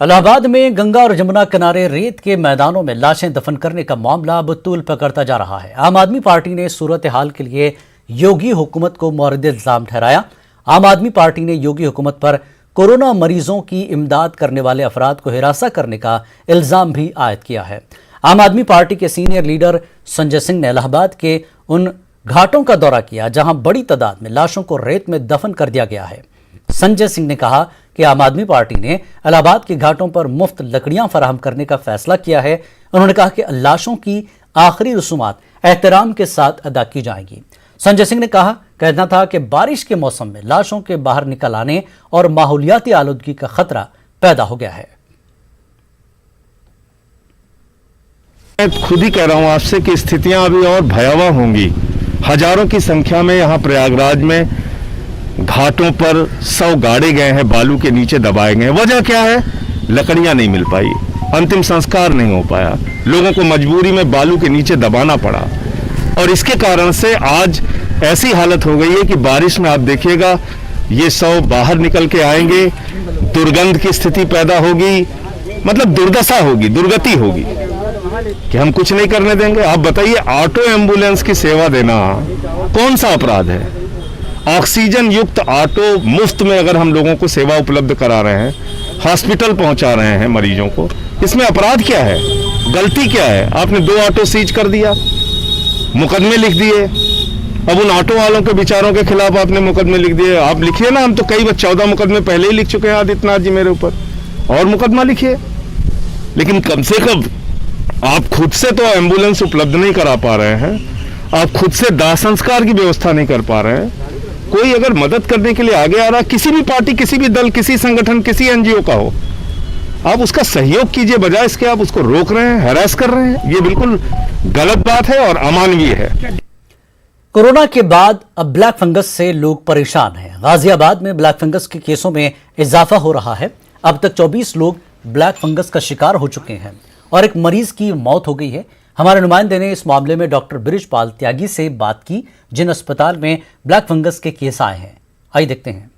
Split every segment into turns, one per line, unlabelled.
इलाहाबाद में गंगा और यमुना किनारे रेत के मैदानों में लाशें दफन करने का मामला अब तूल पकड़ता जा रहा है। आम आदमी पार्टी ने सूरत हाल के लिए योगी हुकूमत को मोरद इल्जाम ठहराया। आम आदमी पार्टी ने योगी हुकूमत पर कोरोना मरीजों की इमदाद करने वाले अफराद को हिरासत करने का इल्जाम भी आयद किया है। आम आदमी पार्टी के सीनियर लीडर संजय सिंह ने इलाहाबाद के उन घाटों का दौरा किया जहां बड़ी तादाद में लाशों को रेत में दफन कर दिया गया है। संजय सिंह ने कहा कि आम आदमी पार्टी ने इलाहाबाद के घाटों पर मुफ्त लकड़ियां फराहम करने का फैसला किया है। उन्होंने कहा कि लाशों की आखिरी रसूमात एहतराम के साथ अदा की जाएगी। संजय सिंह ने कहना था कि बारिश के मौसम में लाशों के बाहर निकल आने और माहौलियाती आलूदगी का खतरा पैदा हो गया है।
मैं खुद ही कह रहा हूं आपसे कि स्थितियां अभी और भयावह होंगी। हजारों की संख्या में यहां प्रयागराज में घाटों पर 100 गाड़े गए हैं, बालू के नीचे दबाए गए। वजह क्या है? लकड़ियां नहीं मिल पाई, अंतिम संस्कार नहीं हो पाया, लोगों को मजबूरी में बालू के नीचे दबाना पड़ा। और इसके कारण से आज ऐसी हालत हो गई है कि बारिश में आप देखिएगा ये 100 बाहर निकल के आएंगे, दुर्गंध की स्थिति पैदा होगी, मतलब दुर्दशा होगी, दुर्गति होगी कि हम कुछ नहीं करने देंगे। आप बताइए, ऑटो एम्बुलेंस की सेवा देना कौन सा अपराध है? ऑक्सीजन युक्त ऑटो मुफ्त में अगर हम लोगों को सेवा उपलब्ध करा रहे हैं, हॉस्पिटल पहुंचा रहे हैं मरीजों को, इसमें अपराध क्या है? गलती क्या है? आपने 2 ऑटो सीज कर दिया, मुकदमे लिख दिए। अब उन ऑटो वालों के विचारों के खिलाफ आपने मुकदमे लिख दिए। आप लिखिए ना, हम तो कई 14 मुकदमे पहले ही लिख चुके हैं आदित्यनाथ जी मेरे ऊपर, और मुकदमा लिखिए। लेकिन कम से कम आप खुद से तो एम्बुलेंस उपलब्ध नहीं करा पा रहे हैं, आप खुद से दाह संस्कार की व्यवस्था नहीं कर पा रहे हैं। कोई अगर मदद करने के लिए आगे आ रहा, किसी भी पार्टी, किसी भी दल, किसी संगठन, किसी एनजीओ का हो, आप उसका सहयोग कीजिए, बजाय इसके आप उसको रोक रहे हैं, हैरास कर रहे हैं। ये बिल्कुल गलत बात है और अमानवीय है।
कोरोना के बाद अब ब्लैक फंगस से लोग परेशान हैं। गाजियाबाद में ब्लैक फंगस के केसों में इजाफा हो रहा है। अब तक 24 लोग ब्लैक फंगस का शिकार हो चुके हैं और एक मरीज की मौत हो गई है। हमारे नुमाइंदे ने इस मामले में डॉक्टर बृजपाल त्यागी से बात की, जिन अस्पताल में ब्लैक फंगस के केस आए हैं। आइए देखते हैं।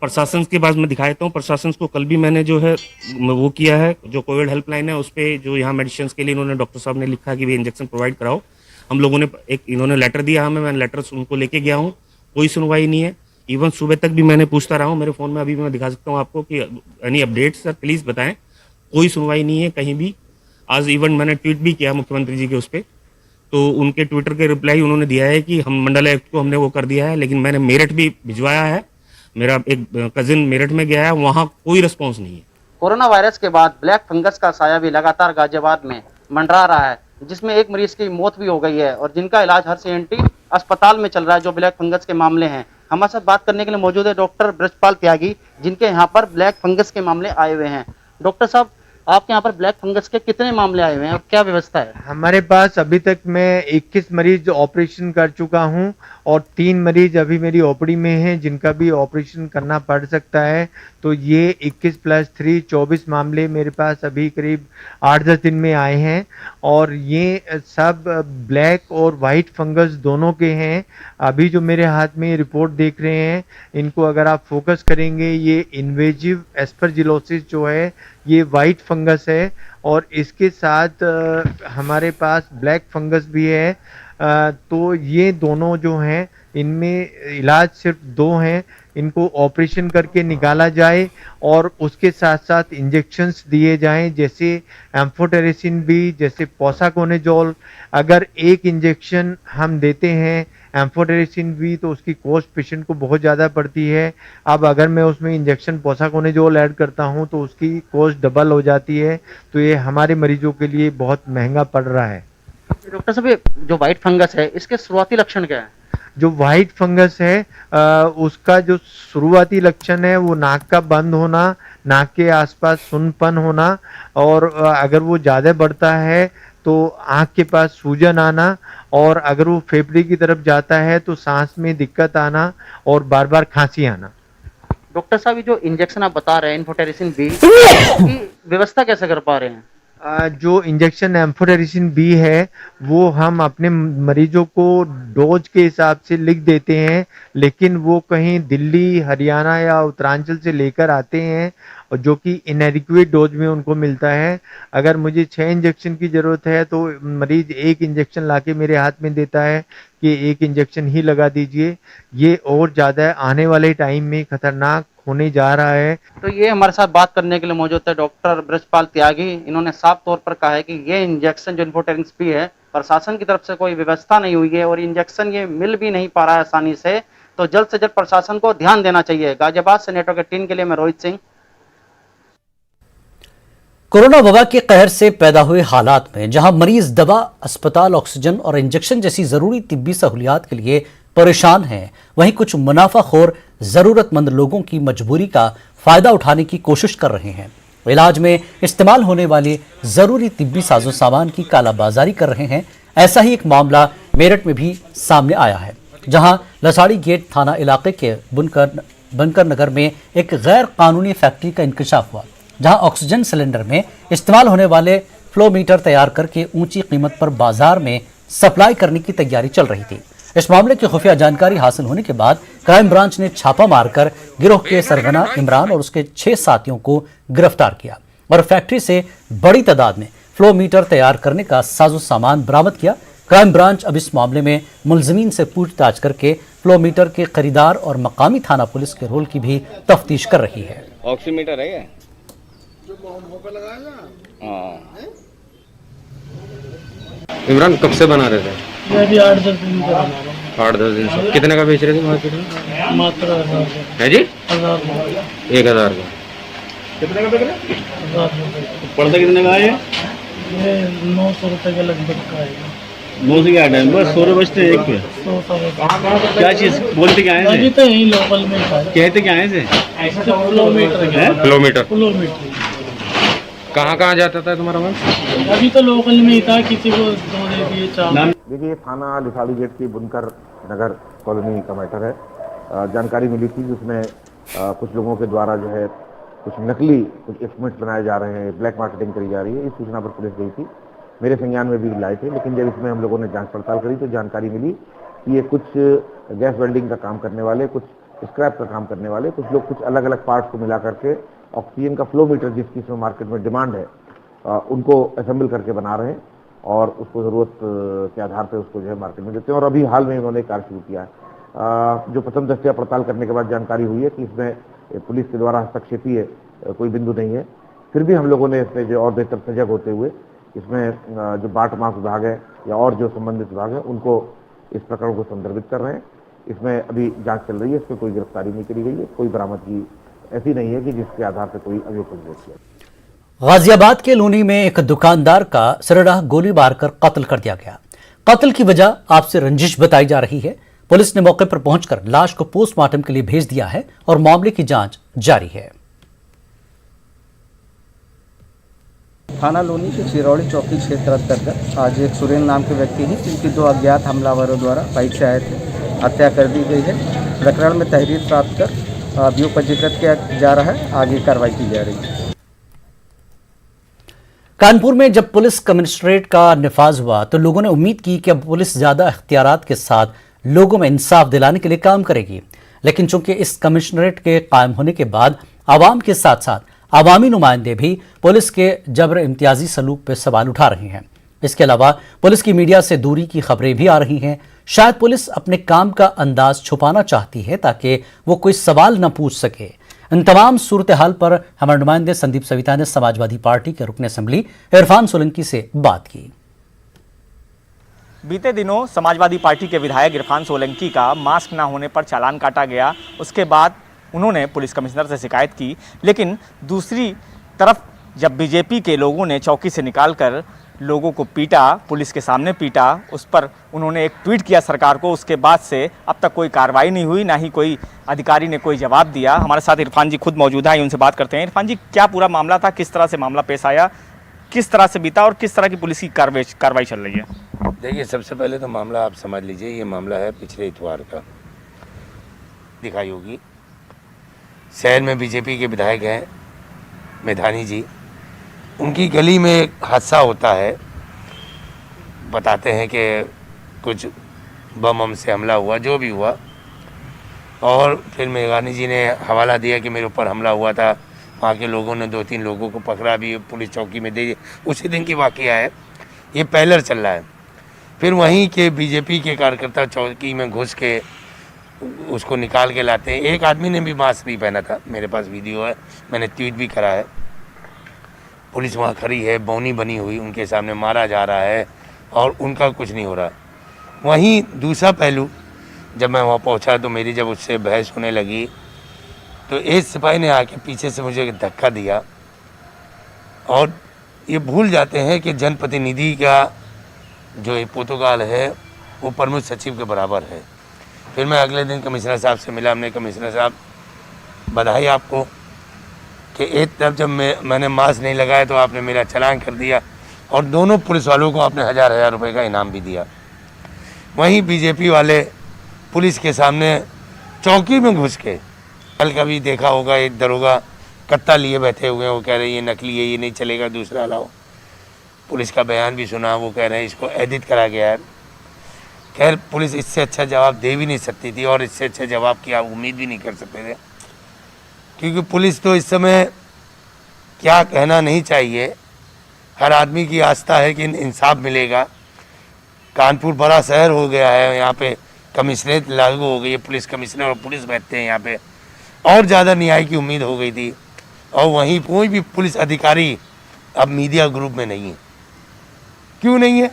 प्रशासन के पास मैं दिखा देता हूँ। प्रशासन को कल भी मैंने जो है वो किया है, जो कोविड हेल्पलाइन है उस पर जो यहाँ मेडिसिन के लिए इन्होंने डॉक्टर साहब ने लिखा कि वे इंजेक्शन प्रोवाइड कराओ। हम लोगों ने इन्होंने लेटर दिया हमें, मैं लेटर उनको लेके गया हूँ, कोई सुनवाई नहीं है। इवन सुबह तक भी मैंने पूछता रहा हूँ, मेरे फ़ोन में अभी भी मैं दिखा सकता हूँ आपको कि एनी अपडेट सर प्लीज़ बताएं। कोई सुनवाई नहीं है कहीं भी। आज इवन मैंने ट्वीट भी किया मुख्यमंत्री जी के उस पर, तो उनके ट्विटर के रिप्लाई उन्होंने दिया है कि हम मंडल आयुक्त को हमने वो कर दिया है, लेकिन मैंने मेरठ भी भिजवाया है, मेरा एक कजिन मेरठ में गया है, वहाँ कोई रिस्पॉन्स नहीं है।
कोरोना वायरस के बाद ब्लैक फंगस का साया भी लगातार गाजियाबाद में मंडरा रहा है, जिसमें एक मरीज की मौत भी हो गई है और जिनका इलाज हर CNT अस्पताल में चल रहा है, जो ब्लैक फंगस के मामले हैं। हमारे साथ बात करने के लिए मौजूद है डॉक्टर बृजपाल त्यागी, जिनके यहाँ पर ब्लैक फंगस के मामले आए हुए हैं। डॉक्टर साहब, आपके यहाँ पर ब्लैक फंगस के कितने मामले आए हुए हैं और क्या व्यवस्था है?
हमारे पास अभी तक मैं 21 मरीज ऑपरेशन कर चुका हूं और 3 मरीज अभी मेरी ओपीडी में हैं, जिनका भी ऑपरेशन करना पड़ सकता है। तो ये 21 + 3 24 मामले मेरे पास अभी करीब 8-10 दिन में आए हैं और ये सब ब्लैक और वाइट फंगस दोनों के हैं। अभी जो मेरे हाथ में रिपोर्ट देख रहे हैं, इनको अगर आप फोकस करेंगे, ये इन्वेजिव एस्परजिलोसिस जो है ये वाइट फंगस है और इसके साथ हमारे पास ब्लैक फंगस भी है। तो ये दोनों जो हैं, इनमें इलाज सिर्फ 2 हैं, इनको ऑपरेशन करके निकाला जाए और उसके साथ साथ इंजेक्शंस दिए जाएं, जैसे एम्फोटेरेसिन बी, जैसे पोसाकोनेजोल। अगर एक इंजेक्शन हम देते हैं एम्फोटेरेसिन बी तो उसकी कॉस्ट पेशेंट को बहुत ज़्यादा पड़ती है। अब अगर मैं उसमें इंजेक्शन पोसाकोनेजोल ऐड करता हूं तो उसकी कॉस्ट डबल हो जाती है। तो ये हमारे मरीजों के लिए बहुत महंगा पड़ रहा है।
डॉक्टर साहब, जो व्हाइट फंगस है, इसके शुरुआती लक्षण क्या है?
जो वाइट फंगस है उसका जो शुरुआती लक्षण है वो नाक का बंद होना, नाक के आसपास सुन्नपन होना, और अगर वो ज़्यादा बढ़ता है तो आँख के पास सूजन आना, और अगर वो फेफड़े की तरफ जाता है तो सांस में दिक्कत आना और बार बार खांसी आना।
डॉक्टर साहब, ये जो इंजेक्शन आप बता रहे हैं इन्फोटेरेसिन बी, इसकी व्यवस्था कैसे कर पा रहे हैं?
जो इंजेक्शन एम्फोटेरिसिन बी है वो हम अपने मरीजों को डोज के हिसाब से लिख देते हैं, लेकिन वो कहीं दिल्ली, हरियाणा या उत्तरांचल से लेकर आते हैं और जो कि इनएडिक्वेट डोज में उनको मिलता है। अगर मुझे 6 इंजेक्शन की ज़रूरत है तो मरीज 1 इंजेक्शन लाके मेरे हाथ में देता है कि 1 इंजेक्शन ही लगा दीजिए। ये और ज़्यादा आने वाले टाइम में खतरनाक होने जा रहा है।
तो ये हमारे साथ बात करने के लिए मौजूद है डॉक्टर ब्रजपाल त्यागी। इन्होंने साफ तौर पर कहा है कि ये इंजेक्शन जो इन्फोटेरिक्स भी है, प्रशासन की तरफ से कोई व्यवस्था नहीं हुई है और इंजेक्शन ये मिल भी नहीं पा रहा है आसानी से, तो जल्द से जल्द प्रशासन को ध्यान देना चाहिए। गाजियाबाद से नेटवर्क 18 के लिए मैं रोहित सिंह।
कोरोना वबा के कहर से पैदा हुए हालात में जहां मरीज दवा, अस्पताल, ऑक्सीजन और इंजेक्शन जैसी जरूरी तिब्बी सहूलियात के लिए परेशान हैं, वहीं कुछ मुनाफाखोर जरूरतमंद लोगों की मजबूरी का फायदा उठाने की कोशिश कर रहे हैं। इलाज में इस्तेमाल होने वाले जरूरी तिब्बी साजो सामान की कालाबाजारी कर रहे हैं। ऐसा ही एक मामला मेरठ में भी सामने आया है, जहां लसाड़ी गेट थाना इलाके के बनकर नगर में एक गैर कानूनी फैक्ट्री का इंकशाफ हुआ, जहां ऑक्सीजन सिलेंडर में इस्तेमाल होने वाले फ्लो मीटर तैयार करके ऊंची कीमत पर बाजार में सप्लाई करने की तैयारी चल रही थी। इस मामले की खुफिया जानकारी हासिल होने के बाद क्राइम ब्रांच ने छापा मारकर गिरोह के सरगना इमरान और उसके 6 साथियों को गिरफ्तार किया और फैक्ट्री से बड़ी तादाद में फ्लो मीटर तैयार करने का साजो सामान बरामद किया। क्राइम ब्रांच अब इस मामले में मुलजमीन से पूछताछ करके फ्लो मीटर के खरीदार और मकामी थाना पुलिस के रोल की भी तफ्तीश कर रही है।
ऑक्सीमीटर है क्या? हाँ। इमरान कब से बना रहे थे?
मैं भी 8-10 दिन से बना रहा हूँ।
8-10 दिन से। कितने का बेच रहे थे मार्केट में?
मात्र 1000
है जी?
1000
1000 का। कितने का बेच रहे?
1000 रुपये।
पड़ता कितने का है
ये 900 रुपये के लगभग का आएगा।
9 से क्या टाइम बस 100 बजते एक पे।
100
क्या चीज बोलते क्या है?
अभी तो यही लोकल में था।
कहते क्या है?
Kilometre
kilometre. कहाँ जाता था तुम्हारा माल?
अभी तो लोकल में ही था, किसी को 2 दे दिए 4।
देखिए, थाना लिसाड़ी गेट की बुनकर नगर कॉलोनी का मैटर है। जानकारी मिली थी जिसमें कुछ लोगों के द्वारा जो है कुछ नकली कुछ इंस्ट्रूमेंट्स बनाए जा रहे हैं, ब्लैक मार्केटिंग करी जा रही है। इस सूचना पर पुलिस गई थी, मेरे संज्ञान में भी लाए थे, लेकिन जब इसमें हम लोगों ने जांच पड़ताल करी तो जानकारी मिली कि ये कुछ गैस वेल्डिंग का काम करने वाले, कुछ स्क्रैप का काम करने वाले कुछ लोग कुछ अलग अलग पार्ट्स को मिला करके ऑक्सीजन का फ्लो मीटर जिसकी इसमें मार्केट में डिमांड है उनको असेंबल करके बना रहे हैं और उसको ज़रूरत के आधार पर उसको जो है मार्केट में देते हैं। और अभी हाल में उन्होंने कार्य शुरू किया है। जो प्रथम दृष्टया पड़ताल करने के बाद जानकारी हुई है कि इसमें पुलिस के द्वारा हस्तक्षेपी कोई बिंदु नहीं है, फिर भी हम लोगों ने इसमें जो और बेहतर सजग होते हुए इसमें जो बाट मास विभाग है या और जो संबंधित विभाग है उनको इस प्रकरण को संदर्भित कर रहे हैं। इसमें अभी जांच चल रही है, इसमें कोई गिरफ्तारी नहीं करी गई है, कोई बरामदगी ऐसी नहीं है कि जिसके आधार पर कोई अभियोग पंजीकृत किया।
गाजियाबाद के लूनी में एक दुकानदार का सरेराह गोली मारकर कत्ल कर दिया गया। कत्ल की वजह आपसे रंजिश बताई जा रही है। पुलिस ने मौके पर पहुंचकर लाश को पोस्टमार्टम के लिए भेज दिया है और मामले की जांच जारी है।
थाना लोनी के चिरौड़ी चौकी क्षेत्र अंतर्गत आज एक सुरेंद्र नाम के व्यक्ति हैं जिनकी 2 अज्ञात हमलावरों द्वारा बाइक से आए थे, हत्या कर दी गई है। प्रकरण में तहरीर प्राप्त कर अभियोग पंजीकृत किया जा रहा है, आगे कार्रवाई की जा रही है।
कानपुर में जब पुलिस कमिश्नरेट का निफाज हुआ तो लोगों ने उम्मीद की कि अब पुलिस ज्यादा इख्तियारात के साथ लोगों में इंसाफ दिलाने के लिए काम करेगी, लेकिन चूंकि इस कमिश्नरेट के कायम होने के बाद आवाम के साथ साथ आवामी नुमाइंदे भी पुलिस के जबर इम्तियाजी सलूक पर सवाल उठा रहे हैं। इसके अलावा पुलिस की मीडिया से दूरी की खबरें भी आ रही हैं। शायद पुलिस अपने काम का अंदाज छुपाना चाहती है ताकि वो कोई सवाल न पूछ सके। इन तमाम सूरत हाल पर हमारे नुमाइंदे संदीप सविता ने समाजवादी पार्टी के रुकन असेंबली इरफान सोलंकी से बात की।
बीते दिनों समाजवादी पार्टी के विधायक इरफान सोलंकी का मास्क ना होने पर चालान काटा गया। उसके बाद उन्होंने पुलिस कमिश्नर से शिकायत की, लेकिन दूसरी तरफ जब बीजेपी के लोगों ने चौकी से निकालकर लोगों को पीटा, पुलिस के सामने पीटा, उस पर उन्होंने एक ट्वीट किया सरकार को। उसके बाद से अब तक कोई कार्रवाई नहीं हुई, ना ही कोई अधिकारी ने कोई जवाब दिया। हमारे साथ इरफान जी खुद मौजूद हैं, उनसे बात करते हैं। इरफान जी, क्या पूरा मामला था, किस तरह से मामला पेश आया, किस तरह से बीता और किस तरह की पुलिस की कार्रवाई चल रही है?
देखिए, सबसे पहले तो मामला आप समझ लीजिए, ये मामला है पिछले इतवार का। दिखाई होगी शहर में बीजेपी के विधायक हैं मेधानी जी, उनकी गली में एक हादसा होता है, बताते हैं कि कुछ बम से हमला हुआ, जो भी हुआ, और फिर मेघानी जी ने हवाला दिया कि मेरे ऊपर हमला हुआ था। वहाँ के लोगों ने 2-3 लोगों को पकड़ा भी, पुलिस चौकी में दे दिया। उसी दिन की वाक़या है, ये पहलर चल रहा है। फिर वहीं के बीजेपी के कार्यकर्ता चौकी में घुस के उसको निकाल के लाते हैं। एक आदमी ने भी मास्क नहीं पहना था, मेरे पास वीडियो है, मैंने ट्वीट भी करा है। पुलिस वहाँ खड़ी है, बौनी बनी हुई, उनके सामने मारा जा रहा है और उनका कुछ नहीं हो रहा। वहीं दूसरा पहलू, जब मैं वहाँ पहुँचा तो मेरी जब उससे बहस होने लगी तो एक सिपाही ने आके पीछे से मुझे धक्का दिया, और ये भूल जाते हैं कि जनप्रतिनिधि का जो ये प्रोटोकॉल है वो प्रमुख सचिव के बराबर है। फिर मैं अगले दिन कमिश्नर साहब से मिला। हमने कमिश्नर साहब, बधाई आपको कि एक तरफ जब मैंने मास्क नहीं लगाया तो आपने मेरा चालान कर दिया, और दोनों पुलिस वालों को आपने 1000 रुपये का इनाम भी दिया। वहीं बीजेपी वाले पुलिस के सामने चौकी में घुस के, कल का भी देखा होगा, एक दरोगा कट्टा लिए बैठे हुए हैं, वो कह रहे हैं ये नकली है, ये नहीं चलेगा, दूसरा लाओ। पुलिस का बयान भी सुना, वो कह रहे हैं इसको एडिट करा गया है। खैर, पुलिस इससे अच्छा जवाब दे भी नहीं सकती थी, और इससे अच्छा जवाब की आप उम्मीद भी नहीं कर सकते थे, क्योंकि पुलिस तो इस समय क्या कहना नहीं चाहिए, हर आदमी की आस्था है कि इंसाफ मिलेगा। कानपुर बड़ा शहर हो गया है, यहाँ पे कमिश्नरेट लागू हो गई है, पुलिस कमिश्नर और पुलिस बैठते हैं यहाँ पे, और ज़्यादा न्याय की उम्मीद हो गई थी। और वहीं कोई भी पुलिस अधिकारी अब मीडिया ग्रुप में नहीं है। क्यों नहीं है?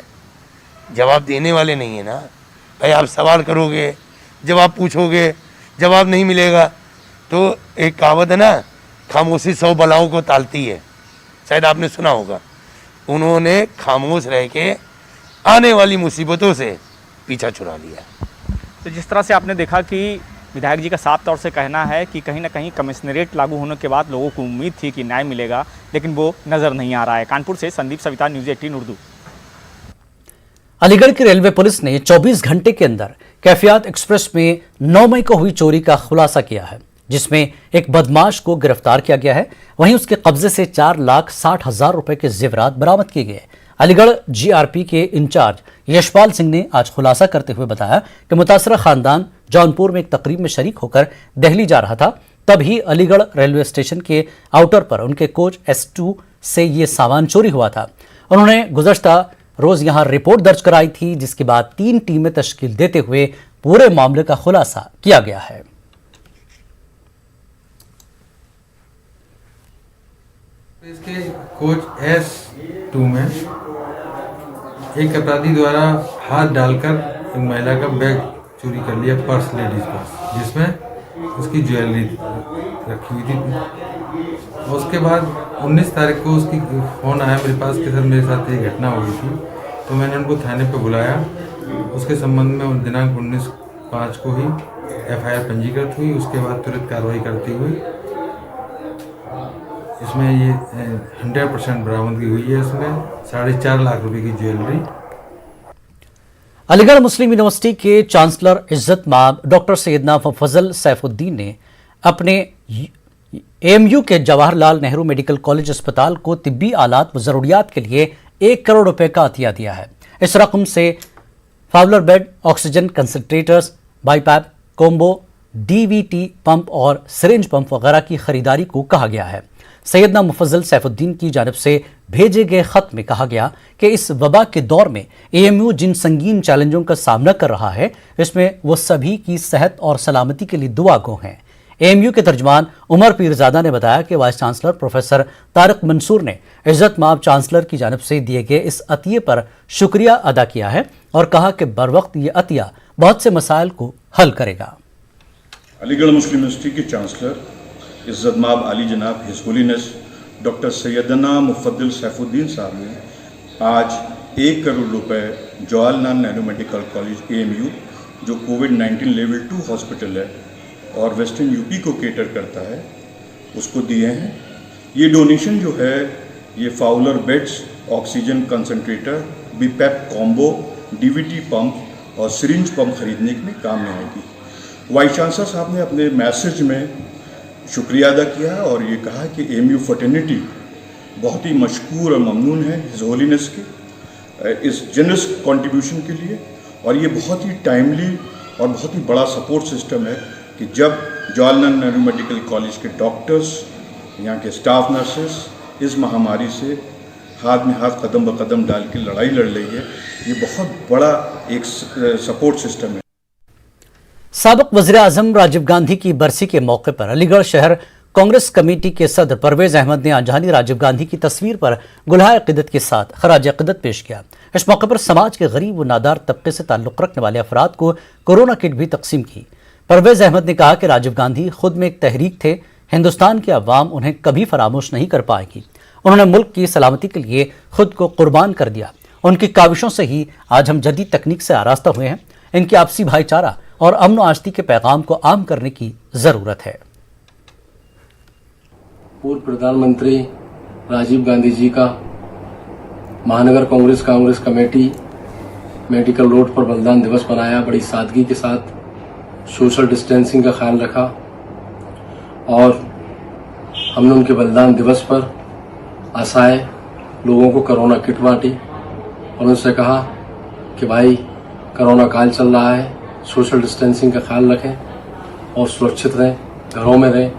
जवाब देने वाले नहीं है ना भाई। आप सवाल करोगे, जवाब पूछोगे, जवाब नहीं मिलेगा। तो एक कहावत है ना, खामोशी 100 बलाओं को टालती है, शायद आपने सुना होगा। उन्होंने खामोश रह के आने वाली मुसीबतों से पीछा छुड़ा लिया।
तो जिस तरह से आपने देखा कि विधायक जी का साफ तौर से कहना है कि कहीं ना कहीं कमिश्नरेट लागू होने के बाद लोगों को उम्मीद थी कि न्याय मिलेगा, लेकिन वो नज़र नहीं आ रहा है। कानपुर से संदीप सविता, न्यूज़ 18 उर्दू।
अलीगढ़ की रेलवे पुलिस ने 24 घंटे के अंदर कैफियत एक्सप्रेस में 9 मई को हुई चोरी का खुलासा किया है, जिसमें एक बदमाश को गिरफ्तार किया गया है। वहीं उसके कब्जे से 4,60,000 रुपए के जेवरात बरामद किए गए। अलीगढ़ जीआरपी के इंचार्ज यशपाल सिंह ने आज खुलासा करते हुए बताया कि मुतासरा खानदान जौनपुर में एक तकरीब में शरीक होकर दिल्ली जा रहा था, तभी अलीगढ़ रेलवे स्टेशन के आउटर पर उनके कोच S2 से ये सामान चोरी हुआ था। उन्होंने गुज़श्ता रोज यहां रिपोर्ट दर्ज कराई थी, जिसके बाद 3 टीमें तश्कील देते हुए पूरे मामले का खुलासा किया गया है।
इसके कोच S2 में एक अपराधी द्वारा हाथ डालकर एक महिला का बैग चोरी कर लिया, पर्स, लेडीज पर्स, जिसमें उसकी ज्वेलरी रखी हुई थी। और उसके बाद 19 तारीख को उसकी फ़ोन आया मेरे पास कि सर मेरे साथ ये घटना हुई थी। तो मैंने उनको थाने पे बुलाया। उसके संबंध में दिनांक 19/5 को ही FIR पंजीकृत हुई। उसके बाद तुरंत कार्रवाई करते हुए इसमें ये 100% बरामदगी हुई है। इसमें 4.5 लाख रुपए की ज्वेलरी।
अलीगढ़ मुस्लिम यूनिवर्सिटी के चांसलर इज्जत माब डॉक्टर सैयदना फजल सैफुद्दीन ने अपने AMU के जवाहरलाल नेहरू मेडिकल कॉलेज अस्पताल को तिब्बी आलात व ज़रूरियात के लिए 1 करोड़ रुपए का अतिया दिया है। इस रकम से Fowler bed, oxygen concentrators, BiPAP, combo, DVT pump और सिरिंज पंप वगैरह की खरीदारी को कहा गया है। सैयदना मुफज्जल सैफुद्दीन की जानिब से भेजे गए खत में कहा गया कि इस वबा के दौर में AMU जिन संगीन चैलेंजों का सामना कर रहा है, इसमें वो सभी की सेहत और सलामती के लिए दुआ गो हैं। AMU के तर्जमान उमर पीरजादा ने बताया कि vice chancellor professor Tariq Mansoor ने इज्जत माब चांसलर की जानिब से दिए गए इस अतिये पर शुक्रिया अदा किया है और कहा कि बर वक्त ये अतिया बहुत से मसाइल को हल करेगा।
अलीगढ़ मुस्लिम यूनिवर्सिटी के चांसलर इज्जत माब आली जनाब हिज होलीनेस डॉक्टर सैयदना मुफद्दिल सैफुद्दीन साहब ने आज 1 करोड़ रुपए Jawaharlal Nehru medical college AMU, जो कोविड-19 लेवल 2 हॉस्पिटल है और वेस्टर्न यूपी को केटर करता है, उसको दिए हैं। ये डोनेशन जो है ये Fowler beds, oxygen concentrator, BPAP combo, DVT pump और सिरिंज पंप खरीदने में काम में आएगी। वाइस चांसलर साहब ने अपने मैसेज में शुक्रिया अदा किया और ये कहा कि AMU फर्टर्निटी बहुत ही मशकूर और ममनून है हिज होलीनेस के इस जनरस कंट्रीब्यूशन के लिए। और ये बहुत ही टाइमली और बहुत ही बड़ा सपोर्ट सिस्टम है कि जब जवाहरलाल नेहरू मेडिकल कॉलेज के डॉक्टर्स, यहाँ के स्टाफ नर्सेस इस महामारी से हाथ में हाथ कदम ब कदम डाल के लड़ाई लड़ रही है, ये बहुत बड़ा एक सपोर्ट सिस्टम है।
साबिक वज़ीर आज़म राजीव गांधी की बरसी के मौके पर अलीगढ़ शहर कांग्रेस कमेटी के सदर परवेज अहमद ने आंजानी राजीव गांधी की तस्वीर पर गुलहाए अक़ीदत के साथ खराज अक़ीदत पेश किया। इस मौके पर समाज के गरीब व नादार तबके से ताल्लुक़ रखने वाले अफराद को कोरोना किट भी तकसीम की। परवेज अहमद ने कहा कि राजीव गांधी खुद में एक तहरीक थे, हिंदुस्तान की अवाम उन्हें कभी फरामोश नहीं कर पाएगी। उन्होंने मुल्क की सलामती के लिए खुद को कुर्बान कर दिया। उनकी काविशों से ही आज हम जदीद तकनीक से आरास्ता हुए हैं। इनकी आपसी भाईचारा और अमन आश्ती के पैगाम को आम करने की जरूरत है।
पूर्व प्रधानमंत्री राजीव गांधी जी का महानगर कांग्रेस कमेटी मेडिकल रोड पर बलिदान दिवस मनाया। बड़ी सादगी के साथ सोशल डिस्टेंसिंग का ख्याल रखा और हमने उनके बलिदान दिवस पर असहाय लोगों को कोरोना किट बांटी और उनसे कहा कि भाई कोरोना काल चल रहा है, सोशल डिस्टेंसिंग का ख्याल रखें और सुरक्षित रहें, घरों में रहें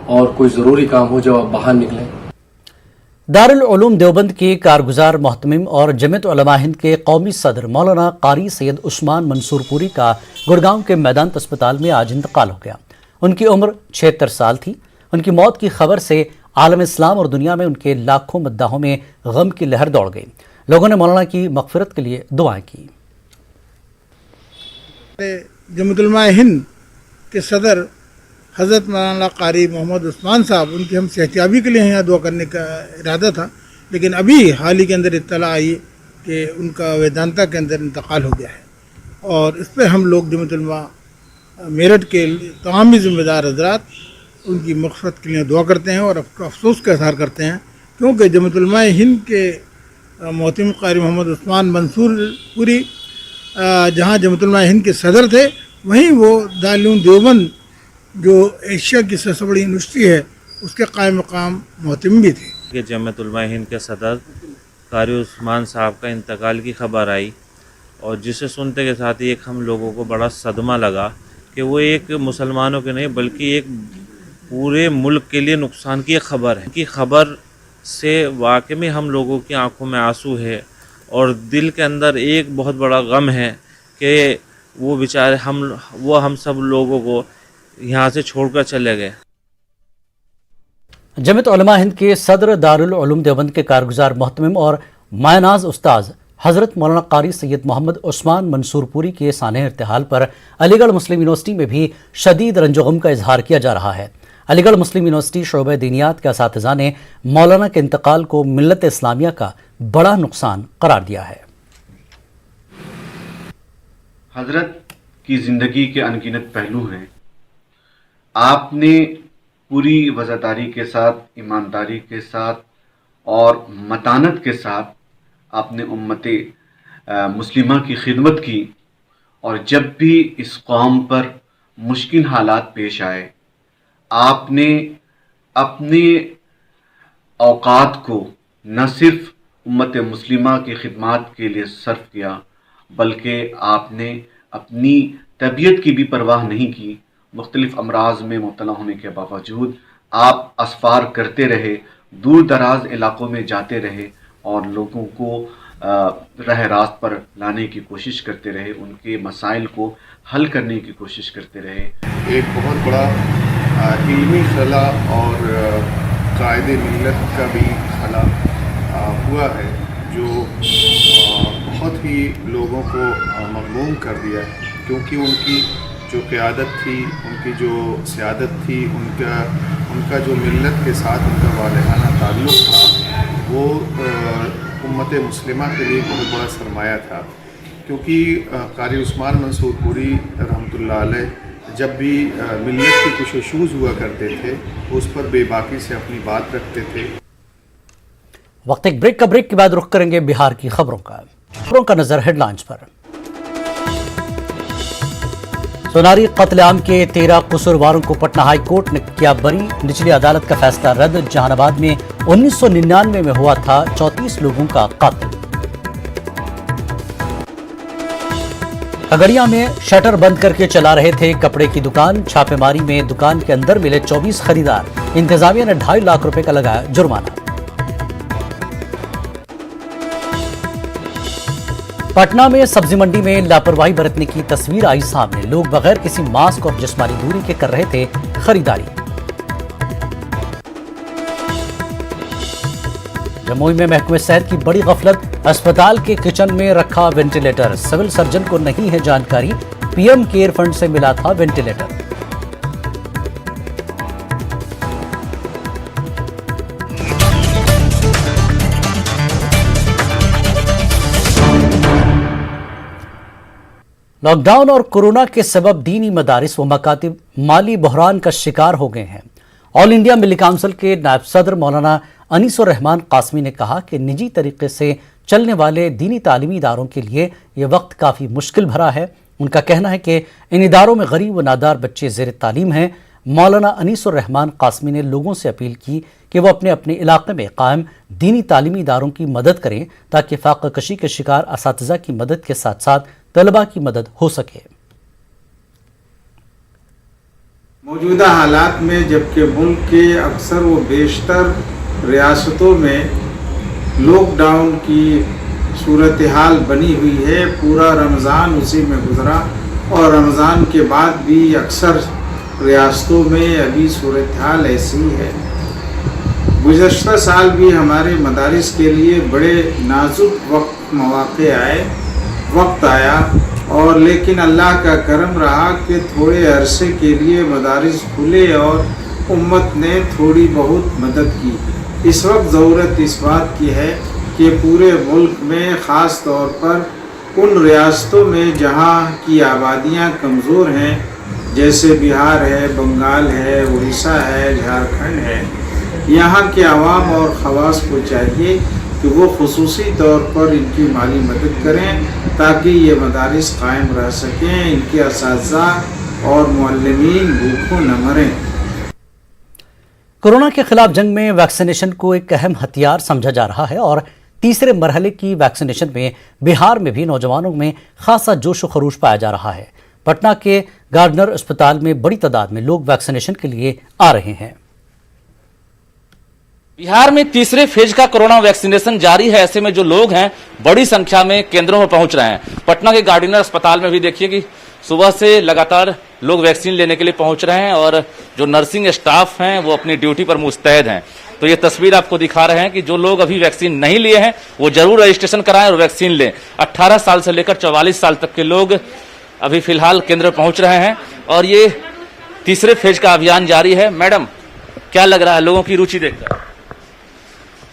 और कोई ज़रूरी काम हो जब आप बाहर निकलें।
दारुल उलूम देवबंद के कारगुजार मोहतमिम और जमीयत उलमा हिंद के कौमी सदर मौलाना कारी सैयद उस्मान मंसूरपुरी का गुड़गांव के मैदान अस्पताल में आज इंतकाल हो गया। उनकी उम्र 76 साल थी। उनकी मौत की खबर से आलम इस्लाम और दुनिया में उनके लाखों मद्दाहों में गम की लहर दौड़ गई। लोगों ने मौलाना की मगफिरत के लिए दुआएं की।
जमीयत उलमा हिंद के सदर हज़रत मौलाना कारी मोहम्मद उस्मान साहब, उनकी हम सेहतियाबी के लिए यहाँ दुआ करने का इरादा था, लेकिन अभी हाल ही के अंदर इत्तला आई कि उनका वेदांता के अंदर इंतकाल हो गया है और इस पर हम लोग जमीयत उलमा मेरठ के तमामी ज़िम्मेदार हज़रात उनकी मग़फ़िरत के लिए दुआ करते हैं और अफसोस का इज़हार करते हैं, क्योंकि जमीयत उलमा हिंद के मोहतमिम कारी मोहम्मद उस्मान मंसूरपुरी जहाँ जमीयत उलमा हिंद के सदर थे, वहीं वो दारुल उलूम देवबंद जो एशिया की सबसे बड़ी यूनिवर्सिटी है उसके कायम मकाम मोहतमिम भी थे।
जमीयत उलमा हिंद के सदर कारी उस्मान साहब का इंतकाल की खबर आई और जिसे सुनते के साथ ही एक हम लोगों को बड़ा सदमा लगा कि वो एक मुसलमानों के नहीं बल्कि एक पूरे मुल्क के लिए नुकसान की खबर है। की खबर से वाकई में हम लोगों की आंखों में आंसू है और दिल के अंदर एक बहुत बड़ा गम है कि वो बेचारे हम सब लोगों को यहाँ से छोड़कर चले गए।
जमीयत उलमा हिंद के सदर दारुल उलूम देवबंद के कारगुजार मोहतमिम और मायनाज उस्ताद हज़रत मौलाना कारी सैयद मोहम्मद उस्मान मंसूरपुरी के साने इर्तिहाल पर अलीगढ़ मुस्लिम यूनिवर्सिटी में भी शदीद रंजोगम का इजहार किया जा रहा है। अलीगढ़ मुस्लिम यूनिवर्सिटी शोबे दीनियात के असातिज़ा ने मौलाना के इंतकाल को मिल्लत इस्लामिया का बड़ा नुकसान करार दिया है।
हजरत की ज़िंदगी के अनगिनत पहलू हैं। आपने पूरी वज़ादारी के साथ, ईमानदारी के साथ और मतानत के साथ आपने उम्मते मुस्लिमा की खिदमत की और जब भी इस कौम पर मुश्किल हालात पेश आए, आपने अपने औकात को न सिर्फ उम्मत मुस्लिमा की खिदमत के लिए सर्फ किया, बल्कि आपने अपनी तबीयत की भी परवाह नहीं की। मुख्तलिफ अमराज में मुब्तला होने के बावजूद आप असफ़ार करते रहे, दूर दराज इलाक़ों में जाते रहे और लोगों को राह रास्त पर लाने की कोशिश करते रहे, उनके मसाइल को हल करने की कोशिश करते रहे।
एक बहुत बड़ा इल्मी खला और कायदे मिल्लत का भी खला हुआ है जो बहुत ही लोगों को मगमूम कर दिया है, क्योंकि उनकी जो क़यादत थी, उनकी जो सियादत थी, उनका जो मिल्लत के साथ उनका वालिहाना ताल्लुक़ था, वो उम्मत मुस्लिमा के लिए बहुत बड़ा सरमाया था। क्योंकि कारी उस्मान मंसूरपुरी रहमतुल्लाह अलैह जब भी मिल्लत के कुछ इशूज़ हुआ करते थे, उस पर बेबाकी से अपनी बात रखते थे।
वक्त एक ब्रेक के बाद रुख करेंगे बिहार की खबरों का नजर हेडलाइंस पर। सोनारी कत्लेआम के 13 कसूरवारों को पटना हाई कोर्ट ने किया बरी, निचली अदालत का फैसला रद्द। जहानाबाद में 1999 में हुआ था 34 लोगों का कत्ल। खगड़िया में शटर बंद करके चला रहे थे कपड़े की दुकान। छापेमारी में दुकान के अंदर मिले 24 खरीदार। इंतजामिया ने 2.5 लाख रुपए का लगाया जुर्माना। पटना में सब्जी मंडी में लापरवाही बरतने की तस्वीर आई सामने। लोग बगैर किसी मास्क और जिस्मानी दूरी के कर रहे थे खरीदारी। जमुई में महकमे सेहत की बड़ी गफलत। अस्पताल के किचन में रखा वेंटिलेटर। सिविल सर्जन को नहीं है जानकारी। पीएम केयर फंड से मिला था वेंटिलेटर। लॉकडाउन और कोरोना के सबब दीनी मदारिस व मकातिब माली बहरान का शिकार हो गए हैं। ऑल इंडिया मिली काउंसिल के नायब सदर मौलाना अनीसुर रहमान कासमी ने कहा कि निजी तरीके से चलने वाले दीनी तालीमी इदारों के लिए ये वक्त काफ़ी मुश्किल भरा है। उनका कहना है कि इन इदारों में गरीब व नादार बच्चे ज़ेर तालीम हैं। मौलाना अनीसुर रहमान कासमी ने लोगों से अपील की कि वो अपने अपने इलाके में कायम दीनी तालीमी इदारों की मदद करें ताकि फाक़ा कशी के शिकार असातिज़ा की मदद के साथ साथ तलबा की मदद हो सके।
मौजूदा हालात में जबकि मुल्क के अक्सर व बेशतर रियासतों में लॉकडाउन की सूरत हाल बनी हुई है, पूरा रमज़ान उसी में गुजरा और रमज़ान के बाद भी अक्सर रियासतों में अभी सूरत हाल ऐसी है। गुज़श्ता साल भी हमारे मदारिस के लिए बड़े नाजुक वक्त आया और लेकिन अल्लाह का करम रहा कि थोड़े अरसे के लिए मदारिस खुले और उम्मत ने थोड़ी बहुत मदद की। इस वक्त ज़रूरत इस बात की है कि पूरे मुल्क में ख़ास तौर पर उन रियासतों में जहाँ की आबादियाँ कमज़ोर हैं, जैसे बिहार है, बंगाल है, उड़ीसा है, झारखंड है, यहाँ के आवाम और ख़वास को चाहिए कि वो खुसूसी तौर पर इनकी माली मदद करें ताकि ये मदारिस कायम रह सकें, इनके असातिज़ा और मुअल्लिमीन भूखों न मरें।
कोरोना के खिलाफ जंग में वैक्सीनेशन को एक अहम हथियार समझा जा रहा है और तीसरे मरहले की वैक्सीनेशन में बिहार में भी नौजवानों में खासा जोश व खरूश पाया जा रहा है। पटना के गार्डनर अस्पताल में बड़ी तादाद में लोग वैक्सीनेशन के लिए आ रहे हैं।
बिहार में तीसरे फेज का कोरोना वैक्सीनेशन जारी है। ऐसे में जो लोग हैं बड़ी संख्या में केंद्रों में पहुंच रहे हैं। पटना के गार्डनर अस्पताल में भी देखिए कि सुबह से लगातार लोग वैक्सीन लेने के लिए पहुंच रहे हैं और जो नर्सिंग स्टाफ हैं वो अपनी ड्यूटी पर मुस्तैद हैं। तो ये तस्वीर आपको दिखा रहे हैं कि जो लोग अभी वैक्सीन नहीं लिए हैं वो जरूर रजिस्ट्रेशन कराएं और वैक्सीन लें। 18 साल से लेकर 44 साल तक के लोग अभी फिलहाल केंद्र में पहुंच रहे हैं और ये तीसरे फेज का अभियान जारी है। मैडम, क्या लग रहा है लोगों की रुचि देखकर?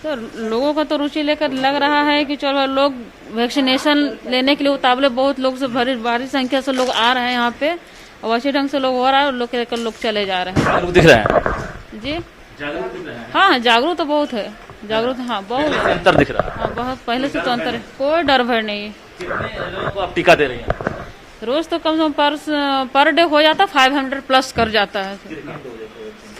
तो लोगों का तो रुचि लेकर लग रहा है कि चलो लोग वैक्सीनेशन लेने के लिए उतावले, बहुत लोग से भारी संख्या से लोग आ रहे हैं यहाँ पे और अच्छे ढंग से लोग हो रहा है और लोग लेकर लोग चले जा रहे हैं।
जागरूक दिख रहे हैं
जी,
जागरूक दिख रहे हैं।
हाँ, जागरूक तो बहुत है, जागरूक हाँ बहुत
अंतर दिख रहा है।
हाँ, बहुत पहले से तो अंतर है, कोई डर भर नहीं है।
कितने लोगों को आप टीका दे रही हैं?
रोज तो कम से कम पर डे हो जाता, 500 प्लस कर जाता है।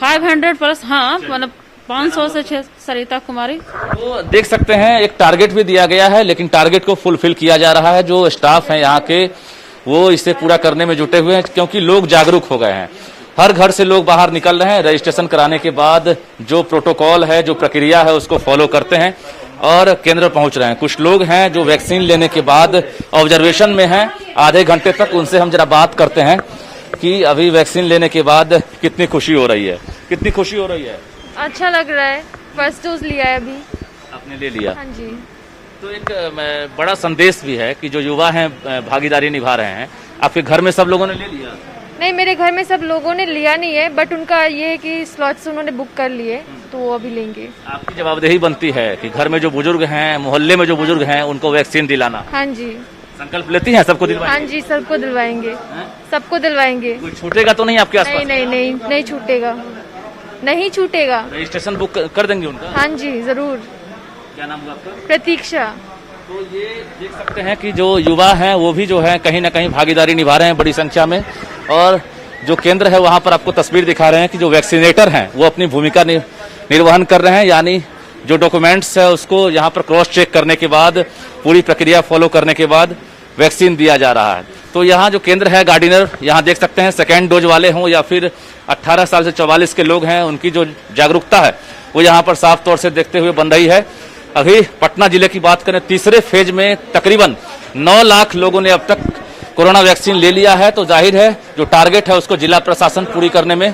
500 प्लस, हाँ, मतलब 500 से 600। सरिता कुमारी।
तो देख सकते हैं एक टारगेट भी दिया गया है, लेकिन टारगेट को फुलफिल किया जा रहा है। जो स्टाफ है यहाँ के वो इसे पूरा करने में जुटे हुए हैं क्योंकि लोग जागरूक हो गए हैं। हर घर से लोग बाहर निकल रहे हैं, रजिस्ट्रेशन कराने के बाद जो प्रोटोकॉल है, जो प्रक्रिया है उसको फॉलो करते हैं और केंद्र पहुंच रहे हैं। कुछ लोग हैं जो वैक्सीन लेने के बाद ऑब्जर्वेशन में हैं आधे घंटे तक, उनसे हम जरा बात करते हैं कि अभी वैक्सीन लेने के बाद कितनी खुशी हो रही है। कितनी खुशी हो रही है?
अच्छा लग रहा है, फर्स्ट डोज लिया है अभी।
आपने ले लिया?
हाँ जी।
तो एक बड़ा संदेश भी है कि जो युवा हैं भागीदारी निभा रहे हैं। आपके घर में सब लोगों ने ले लिया?
नहीं, मेरे घर में सब लोगों ने लिया नहीं है, बट उनका ये है कि स्लॉट्स उन्होंने बुक कर लिए तो वो अभी लेंगे।
आपकी जवाबदेही बनती है कि घर में जो बुजुर्ग हैं, मोहल्ले में जो बुजुर्ग हैं, उनको वैक्सीन दिलाना।
हाँ जी।
संकल्प लेती हैं सबको दिलवाएंगे?
हाँ जी, सबको दिलवाएंगे, सबको दिलवाएंगे।
कोई छूटेगा तो नहीं आपके आसपास?
नहीं नहीं नहीं, नहीं छूटेगा, नहीं छूटेगा।
रजिस्ट्रेशन बुक कर देंगे उनका?
हाँ जी, जरूर।
क्या नाम हुआ आपका?
प्रतीक्षा।
तो ये देख सकते हैं कि जो युवा हैं वो भी जो है कहीं ना कहीं भागीदारी निभा रहे हैं बड़ी संख्या में। और जो केंद्र है वहां पर आपको तस्वीर दिखा रहे हैं कि जो वैक्सीनेटर हैं वो अपनी भूमिका निर्वहन कर रहे हैं, यानी जो डॉक्यूमेंट्स है उसको यहाँ पर क्रॉस चेक करने के बाद, पूरी प्रक्रिया फॉलो करने के बाद वैक्सीन दिया जा रहा है। तो यहाँ जो केंद्र है गार्डिनर, यहाँ देख सकते हैं सेकेंड डोज वाले हों या फिर 18 साल से 44 के लोग हैं, उनकी जो जागरूकता है वो यहाँ पर साफ तौर से देखते हुए बन रही है। अभी पटना जिले की बात करें, तीसरे फेज में तकरीबन 9 लाख लोगों ने अब तक कोरोना वैक्सीन ले लिया है। तो जाहिर है जो टारगेट है उसको जिला प्रशासन पूरी करने में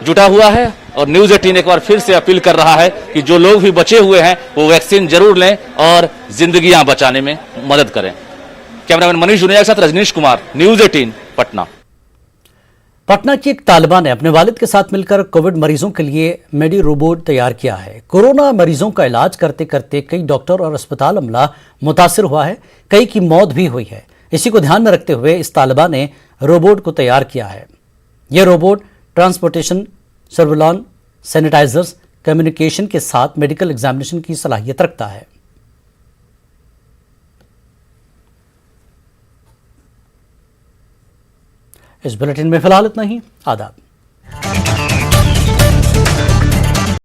जुटा हुआ है। और न्यूज़ 18 एक बार फिर से अपील कर रहा है कि जो लोग भी बचे हुए हैं वो वैक्सीन जरूर लें और जिंदगियां बचाने में मदद करें। कैमरामैन मनीष जुनेजा के साथ रजनीश कुमार, न्यूज़ 18 पटना।
पटना की एक तालिबा ने अपने वालिद के साथ मिलकर कोविड मरीजों के लिए मेडी रोबोट तैयार किया है। कोरोना मरीजों का इलाज करते करते कई डॉक्टर और अस्पताल अमला मुतासिर हुआ है, कई की मौत भी हुई है। इसी को ध्यान में रखते हुए इस तालिबा ने रोबोट को तैयार किया है। यह robot transportation, surveillance, sanitizers, communication के साथ मेडिकल एग्जामिनेशन की सलाहियत रखता है। इस बुलेटिन में फिलहाल इतना ही। आदाब।